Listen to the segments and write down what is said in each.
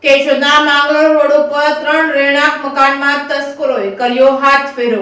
કેશોદના Mangrol road ઉપર 3 રહેણાંક મકાનમાં તસ્કરોએ કર્યો હાથફેરો।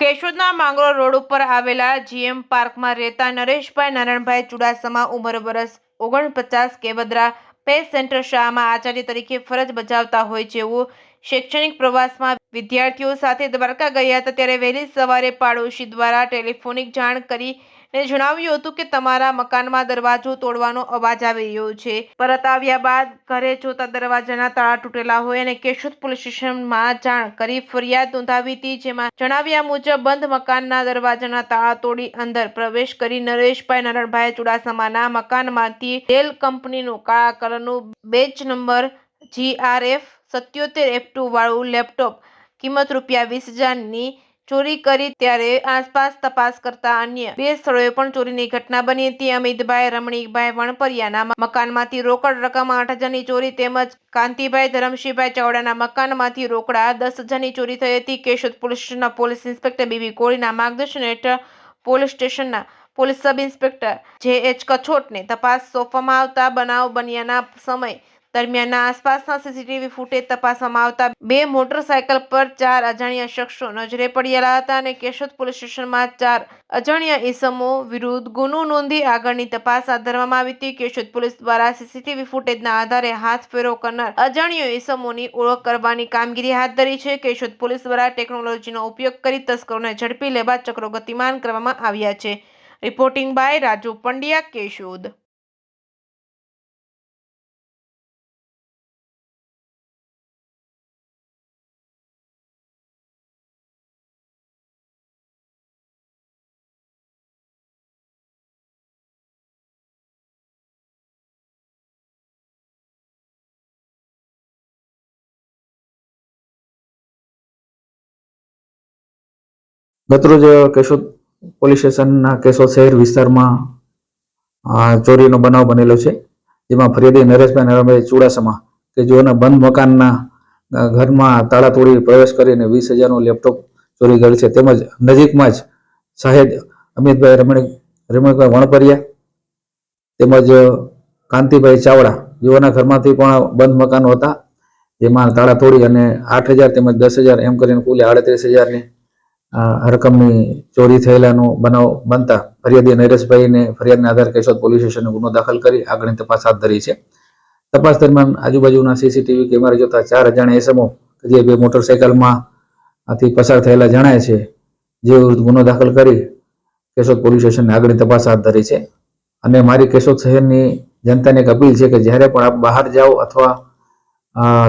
કેશોદના માંગરોળ રોડ ઉપર આવેલા જીએમ પાર્કમાં રહેતા નરેશભાઈ નારાયણભાઈ ચુડાસમા ઉંમર વર્ષ 49 કેવદરા પે સેન્ટર શાળામાં આચાર્ય તરીકે ફરજ બજાવતા હોય જેઓ શૈક્ષણિક પ્રવાસમાં વિદ્યાર્થીઓ સાથે દ્વારકા ગયા હતા ત્યારે વહેલી સવારે પાડોશી દ્વારા ટેલિફોનિક જાણ કરીને જણાવ્યું હતું કે તમારા મકાનમાં દરવાજો તોડવાનો અવાજ આવી રહ્યો છે। પરત આવ્યા બાદ ઘરે જોતા દરવાજાના તાળા તૂટેલા હોય અને કેશોદ પોલીસ સ્ટેશનમાં જાણ કરી ફરિયાદ નોંધાવી હતી, જેમાં જણાવ્યા મુજબ બંધ મકાનના દરવાજાના તાળા તોડી અંદર પ્રવેશ કરી નરેશભાઈ નારાયણભાઈ ચુડાસમાના મકાનમાંથી ડેલ કંપનીનું કાળા કલરનું બેચ નંબર GRF 77F2 વાળું લેપટોપ કિંમત ₹20,000ની ચોરી કરી ત્યારે આસપાસ તપાસ કરતા અન્ય 2 સ્થળોએ પણ ચોરીની ઘટના બની હતી। અમિતભાઈ રમણીકભાઈ વણપરિયાના મકાનમાંથી રોકડ રકમ 8,000ની ચોરી તેમજ કાંતિભાઈ ધરમશીભાઈ ચાવડાના મકાનમાંથી રોકડા 10,000ની ચોરી થઈ હતી। કેશોદ પોલીસ સ્ટેશનના પોલીસ ઇન્સ્પેક્ટર બીબી કોળીના માર્ગદર્શન હેઠળ પોલીસ સ્ટેશનના પોલીસ સબ ઇન્સ્પેક્ટર JH કછોટને તપાસ સોંપવામાં આવતા બનાવ બન્યાના સમય દરમિયાનના આસપાસના સીસીટીવી ફૂટેજ તપાસવામાં આવતા 2 મોટરસાયકલ પર 4 અજાણ્યા શખ્સો નજરે પડેલા હતા અને કેશોદ પોલીસ સ્ટેશનમાં 4 અજાણ્યા ઈસમો વિરુદ્ધ ગુનો નોંધી આગળની તપાસ હાથ ધરવામાં આવી હતી। કેશોદ પોલીસ દ્વારા સીસીટીવી ફૂટેજના આધારે હાથફેરો કરનાર અજાણ્યા ઈસમોની ઓળખ કરવાની કામગીરી હાથ ધરી છે। કેશોદ પોલીસ દ્વારા ટેકનોલોજીનો ઉપયોગ કરી તસ્કરોને ઝડપી લેવા ચક્રો ગતિમાન કરવામાં આવ્યા છે। Reporting by Raju Pandya, Keshod. ગતરોજ કેશોદ પોલીસ સ્ટેશનના કેશોદ શહેર વિસ્તારમાં ચોરીનો બનાવ બનેલો છે, જેમાં ફરિયાદી નરેશભાઈ નારાયણભાઈ ચુડાસમા કે જેઓના બંધ મકાનના ઘરમાં તાળા તોડી પ્રવેશ કરીને 20,000નું લેપટોપ ચોરી ગયેલ છે, તેમજ નજીકમાં જ સાહેબ અમિતભાઈ રમણીકભાઈ વણપરિયા તેમજ કાંતિભાઈ ચાવડા જેઓના ઘરમાંથી પણ બંધ મકાનો હતા, જેમાં તાળા તોડી અને 8,000 તેમજ 10,000 એમ કરીને કુલ 38,000ની રકમની ચોરી થયેલાનો બનાવ બનતા ફરિયાદી નરેશભાઈને ફરિયાદના આધારે કેશોદ પોલીસ સ્ટેશને ગુનો દાખલ કરી આગળની તપાસ હાથ ધરી છે। તપાસ દરમિયાન આજુબાજુના સીસીટીવી કેમેરા જોતા 4 અજાણ્યા ઇસમો જે 2 મોટરસાયકલમાંથી પસાર થયેલા જણાય છે, જે વિરુદ્ધ ગુનો દાખલ કરી કેશોદ પોલીસ સ્ટેશને આગળની તપાસ હાથ ધરી છે। અને મારી કેશોદ શહેરની જનતાને એક અપીલ છે કે જ્યારે પણ આપ બહાર જાઓ અથવા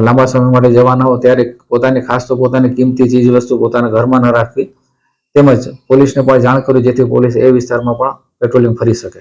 લાંબા સમય માટે જવાના હો ત્યારે પોતાની ખાસ તો પોતાની કિંમતી ચીજ વસ્તુ પોતાના ઘરમાં ન રાખવી, તેમજ પોલીસને પણ જાણ કરવી જેથી પોલીસ એ વિસ્તારમાં પણ પેટ્રોલિંગ ફરી શકે।